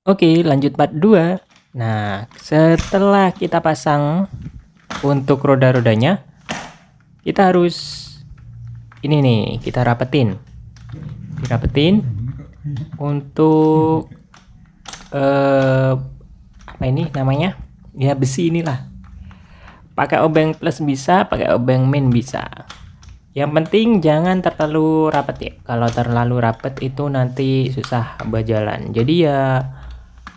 Oke, lanjut part 2. Nah, setelah kita pasang untuk roda-rodanya, kita harus ini nih, kita rapetin. Dirapetin untuk apa ini namanya? Ya, besi inilah. Pakai obeng plus bisa, pakai obeng min bisa. Yang penting jangan terlalu rapet ya. Kalau terlalu rapet itu nanti susah berjalan. Jadi ya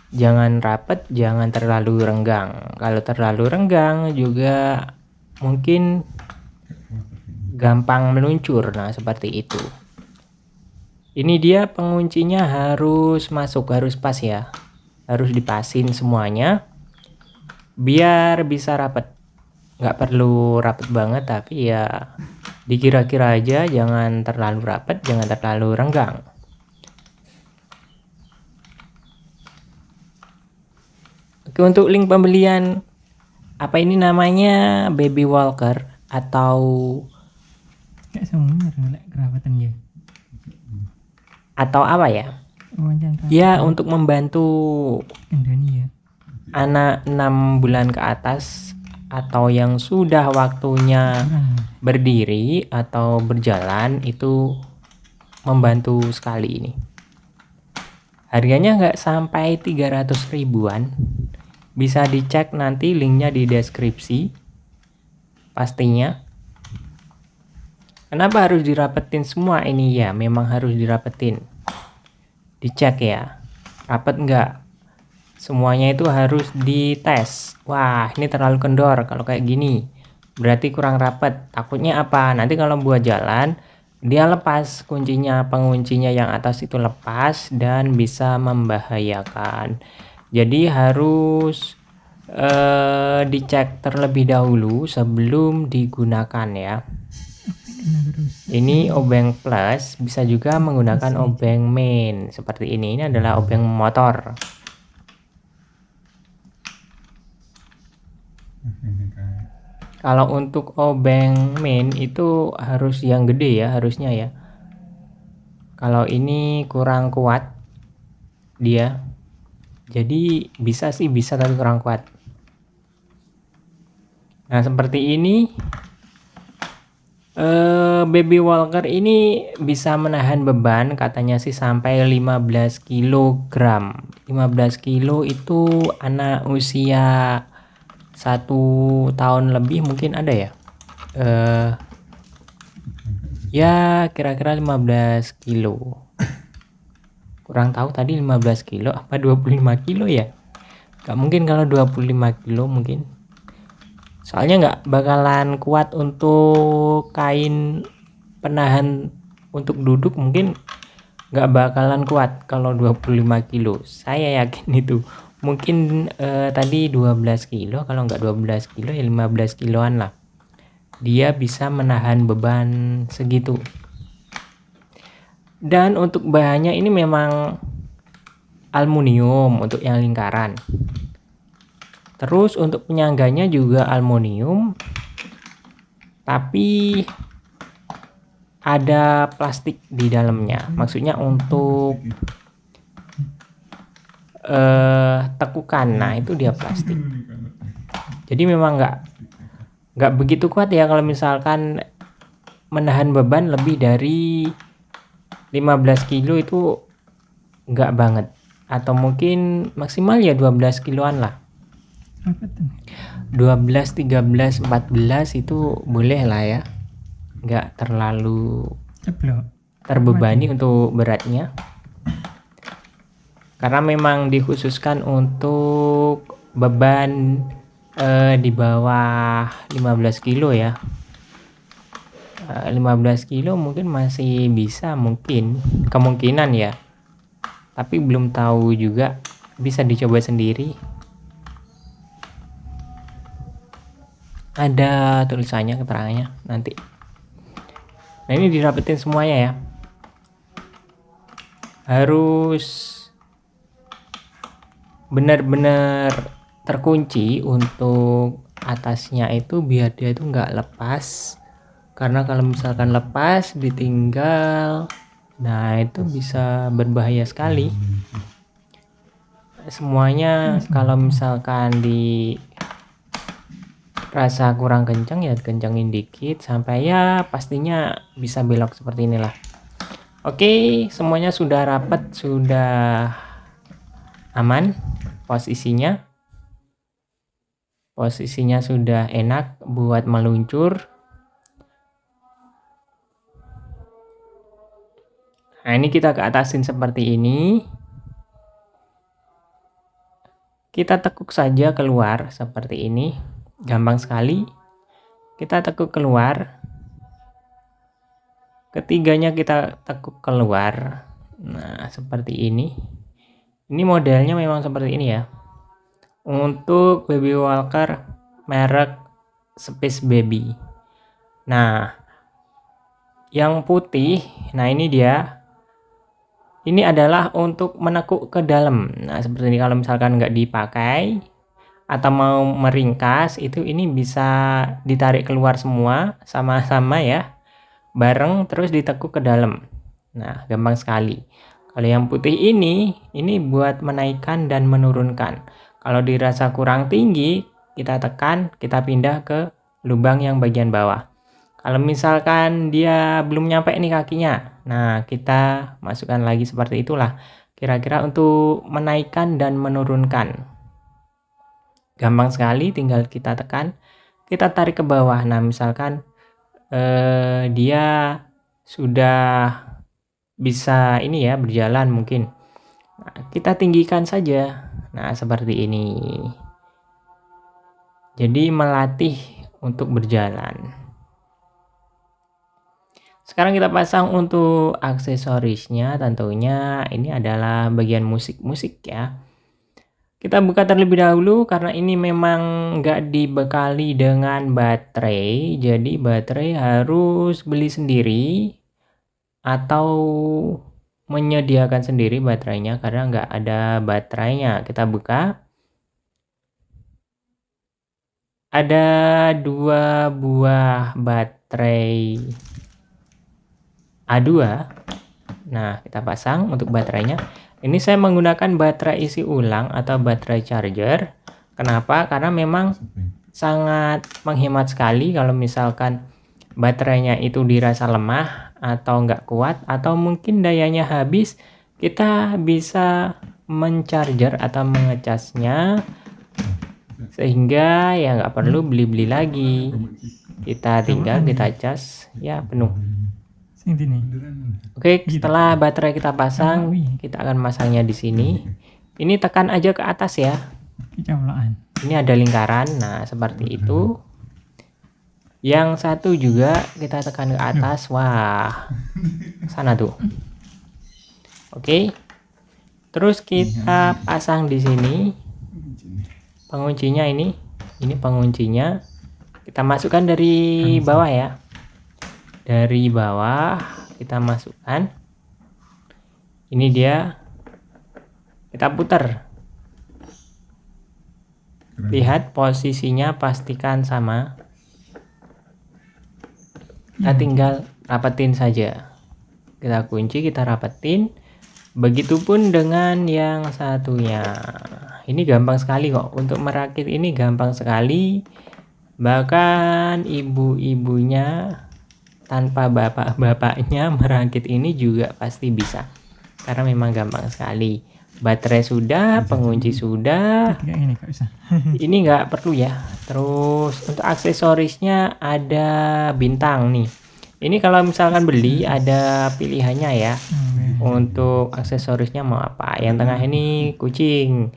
jangan rapet, jangan terlalu renggang. Kalau terlalu renggang juga mungkin gampang meluncur. Nah, seperti itu. Ini dia penguncinya harus masuk, harus pas ya. Harus dipasin semuanya biar bisa rapet. Nggak perlu rapet banget, tapi ya dikira-kira aja, jangan terlalu rapet, jangan terlalu renggang. Oke, untuk link pembelian apa ini namanya, baby walker atau Kayak semuanya ngelek kerawatan ya. Atau apa ya? Ya, untuk membantu Kendani ya. anak 6 bulan ke atas atau yang sudah waktunya berdiri atau berjalan, itu membantu sekali ini. Harganya nggak sampai 300 ribuan. Bisa dicek nanti linknya di deskripsi pastinya. Kenapa harus dirapetin semua ini ya? Memang harus dirapetin. Dicek ya, rapet nggak? Semuanya itu harus dites. Wah, ini terlalu kendor kalau kayak gini. Berarti kurang rapet. Takutnya apa? Nanti kalau buat jalan, dia lepas kuncinya, penguncinya yang atas itu lepas dan bisa membahayakan. Jadi harus dicek terlebih dahulu sebelum digunakan ya. Ini obeng plus, bisa juga menggunakan obeng main seperti ini. Ini adalah obeng motor. Kalau untuk obeng main itu harus yang gede ya, harusnya ya. Kalau ini kurang kuat dia. Jadi bisa sih, bisa, tapi kurang kuat. Nah, seperti ini. Baby walker ini bisa menahan beban katanya sih sampai 15 kg. 15 kilo itu anak usia 1 tahun lebih mungkin ada ya. Ya kira-kira 15 kilo. Kurang tahu tadi 15 kilo apa 25 kilo ya. Gak mungkin kalau 25 kilo mungkin. Soalnya nggak bakalan kuat untuk kain penahan untuk duduk, mungkin nggak bakalan kuat kalau 25 kilo. Saya yakin itu. Mungkin tadi 12 kilo, kalau nggak 12 kilo ya 15 kiloan lah. Dia bisa menahan beban segitu. Dan untuk bahannya ini memang aluminium untuk yang lingkaran. Terus untuk penyangganya juga aluminium, tapi ada plastik di dalamnya. Maksudnya untuk tekukan. Nah, itu dia plastik. Jadi memang nggak begitu kuat ya kalau misalkan menahan beban lebih dari 15 kilo, itu nggak banget. Atau mungkin maksimal ya 12 kiloan lah. 12, 13, 14 itu boleh lah ya. Nggak terlalu terbebani untuk beratnya. Karena memang dikhususkan untuk beban di bawah 15 kilo ya. 15 kilo mungkin masih bisa, mungkin kemungkinan ya. Tapi belum tahu juga, bisa dicoba sendiri. Ada tulisannya, keterangannya nanti. Nah, ini dirapetin semuanya ya. Harus benar-benar terkunci untuk atasnya itu biar dia itu nggak lepas. Karena kalau misalkan lepas ditinggal, nah itu bisa berbahaya sekali. semuanya kalau misalkan di rasa kurang kencang ya kencangin dikit sampai ya pastinya bisa belok seperti inilah. Oke, semuanya sudah rapat, sudah aman posisinya. Posisinya sudah enak buat meluncur. Nah, ini kita ke atasin seperti ini. Kita tekuk saja keluar seperti ini. Gampang sekali. Kita tekuk keluar. Ketiganya kita tekuk keluar. Nah, seperti ini. Ini modelnya memang seperti ini ya. Untuk baby walker merek Space Baby. Nah, yang putih, nah ini dia. Ini adalah untuk menekuk ke dalam. Nah, seperti ini kalau misalkan nggak dipakai atau mau meringkas, itu ini bisa ditarik keluar semua sama-sama ya. Bareng terus ditekuk ke dalam. Nah, gampang sekali. Kalau yang putih ini buat menaikkan dan menurunkan. Kalau dirasa kurang tinggi, kita tekan, kita pindah ke lubang yang bagian bawah. Kalau misalkan dia belum nyampe nih kakinya, nah kita masukkan lagi seperti itulah. Kira-kira untuk menaikkan dan menurunkan. Gampang sekali, tinggal kita tekan, kita tarik ke bawah. Nah misalkan dia sudah bisa ini ya berjalan mungkin. Nah, kita tinggikan saja. Nah, seperti ini. Jadi melatih untuk berjalan. Sekarang kita pasang untuk aksesorisnya, tentunya ini adalah bagian musik-musik ya. Kita buka terlebih dahulu karena ini memang nggak dibekali dengan baterai. Jadi baterai harus beli sendiri atau menyediakan sendiri baterainya karena nggak ada baterainya. Kita buka. Ada 2 buah baterai A2. Nah, kita pasang untuk baterainya. Ini saya menggunakan baterai isi ulang atau baterai charger. Kenapa? Karena memang sangat menghemat sekali kalau misalkan baterainya itu dirasa lemah atau nggak kuat atau mungkin dayanya habis, kita bisa mencharger atau mengecasnya sehingga ya nggak perlu beli-beli lagi. Kita tinggal kita cas ya penuh. Oke, setelah baterai kita pasang, kita akan masangnya di sini. Ini tekan aja ke atas ya. Ini ada lingkaran, nah seperti itu. Yang satu juga kita tekan ke atas, wah, sana tuh. Oke, terus kita pasang di sini. Penguncinya ini penguncinya. Kita masukkan dari bawah ya. Dari bawah kita masukkan. Ini dia. Kita putar. Lihat posisinya, pastikan sama. Kita tinggal rapetin saja. Kita kunci, kita rapetin. Begitupun dengan yang satunya. Ini gampang sekali kok. Untuk merakit ini gampang sekali. Bahkan ibu-ibunya tanpa bapak-bapaknya merakit ini juga pasti bisa. Karena memang gampang sekali. Baterai sudah, pengunci sudah. Ini nggak perlu ya. Terus untuk aksesorisnya ada bintang nih. Ini kalau misalkan beli ada pilihannya ya. Untuk aksesorisnya mau apa? Yang tengah ini kucing.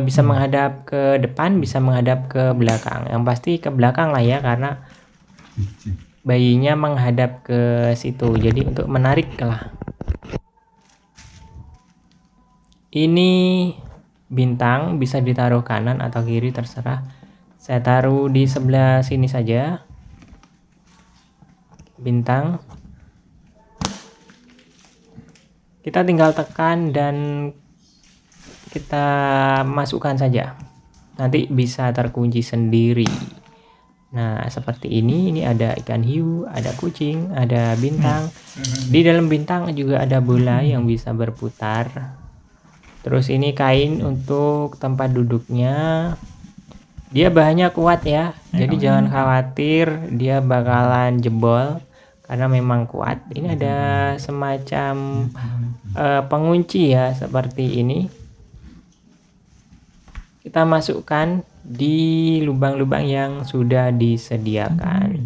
Bisa menghadap ke depan, bisa menghadap ke belakang. Yang pasti ke belakang lah ya, karena bayinya menghadap ke situ. Jadi untuk menarik lah. Ini bintang bisa ditaruh kanan atau kiri terserah. Saya taruh di sebelah sini saja. Bintang. Kita tinggal tekan dan kita masukkan saja. Nanti bisa terkunci sendiri. Nah, seperti ini ada ikan hiu, ada kucing, ada bintang. Di dalam bintang juga ada bola yang bisa berputar. Terus ini kain untuk tempat duduknya, dia bahannya kuat ya, jadi jangan khawatir dia bakalan jebol karena memang kuat. Ini ada semacam pengunci ya, seperti ini. Kita masukkan di lubang-lubang yang sudah disediakan.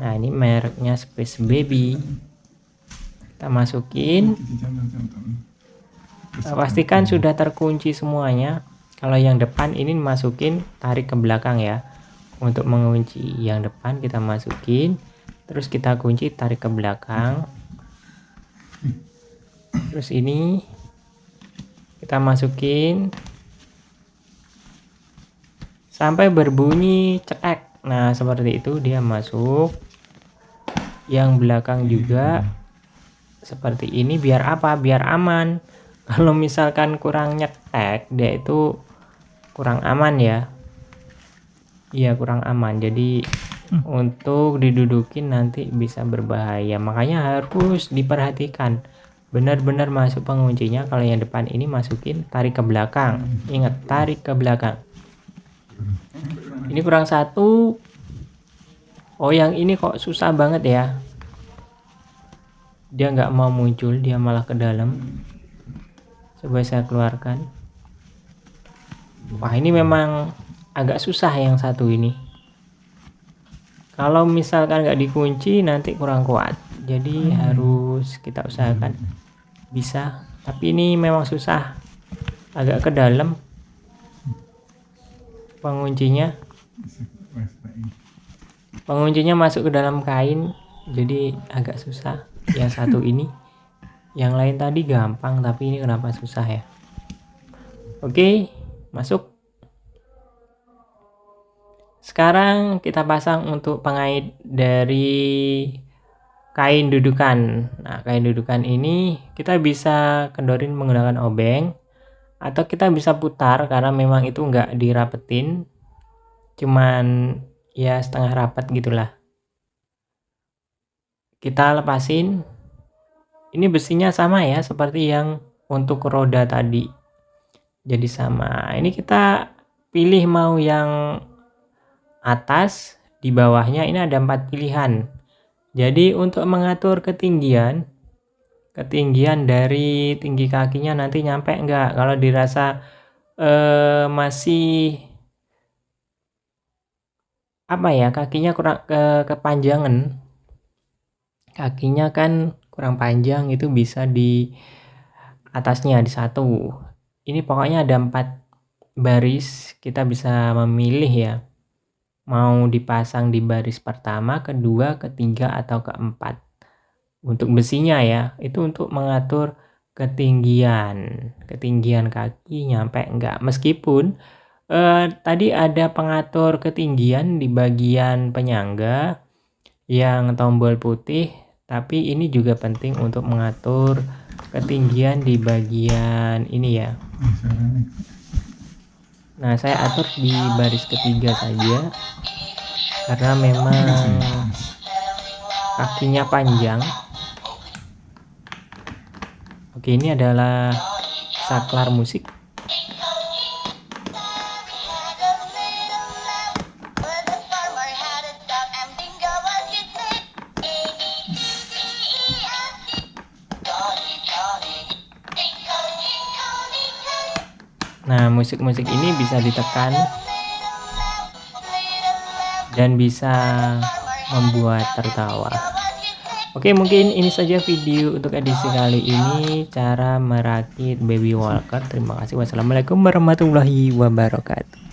Nah, ini mereknya Space Baby. Kita masukin. Pastikan sudah terkunci semuanya. Kalau yang depan ini masukin, tarik ke belakang ya. Untuk mengunci yang depan kita masukin, terus kita kunci, tarik ke belakang. Terus ini kita masukin sampai berbunyi cetek. Nah, seperti itu dia masuk. Yang belakang juga seperti ini. Biar apa? Biar aman. Kalau misalkan kurang nyetek, dia itu kurang aman ya. Iya, kurang aman. Jadi untuk didudukin nanti bisa berbahaya. Makanya harus diperhatikan. Benar-benar masuk penguncinya. Kalau yang depan ini masukin, tarik ke belakang. Ingat, tarik ke belakang. Ini kurang satu. Oh, yang ini kok susah banget ya. Dia nggak mau muncul, dia malah ke dalam. Coba saya keluarkan. Wah, ini memang agak susah yang satu ini. Kalau misalkan nggak dikunci nanti kurang kuat. Jadi harus kita usahakan bisa. Tapi ini memang susah. Agak ke dalam penguncinya. Penguncinya masuk ke dalam kain. Jadi agak susah. Yang satu ini. Yang lain tadi gampang, tapi ini kenapa susah ya? Oke, masuk. Sekarang kita pasang untuk pengait dari kain dudukan. Nah, kain dudukan ini kita bisa kendorin menggunakan obeng, atau kita bisa putar karena memang itu nggak dirapetin, cuman ya setengah rapat gitulah. Kita lepasin. Ini besinya sama ya seperti yang untuk roda tadi, jadi sama. Ini kita pilih mau yang atas, di bawahnya ini ada 4 pilihan. Jadi untuk mengatur ketinggian dari tinggi kakinya nanti nyampe enggak. Kalau dirasa masih apa ya, kakinya kurang kepanjangan, kakinya kan kurang panjang, itu bisa di atasnya di 1. Ini pokoknya ada 4 baris, kita bisa memilih ya, mau dipasang di baris pertama, kedua, ketiga, atau keempat. Untuk besinya ya, itu untuk mengatur ketinggian kaki nyampe enggak. Meskipun tadi ada pengatur ketinggian di bagian penyangga yang tombol putih, tapi ini juga penting untuk mengatur ketinggian di bagian ini ya. Nah, saya atur di baris ketiga saja karena memang kakinya panjang. Oke, ini adalah saklar musik. Nah, musik-musik ini bisa ditekan dan bisa membuat tertawa. Oke, mungkin ini saja video untuk edisi kali ini, cara merakit baby walker. Terima kasih. Wassalamualaikum warahmatullahi wabarakatuh.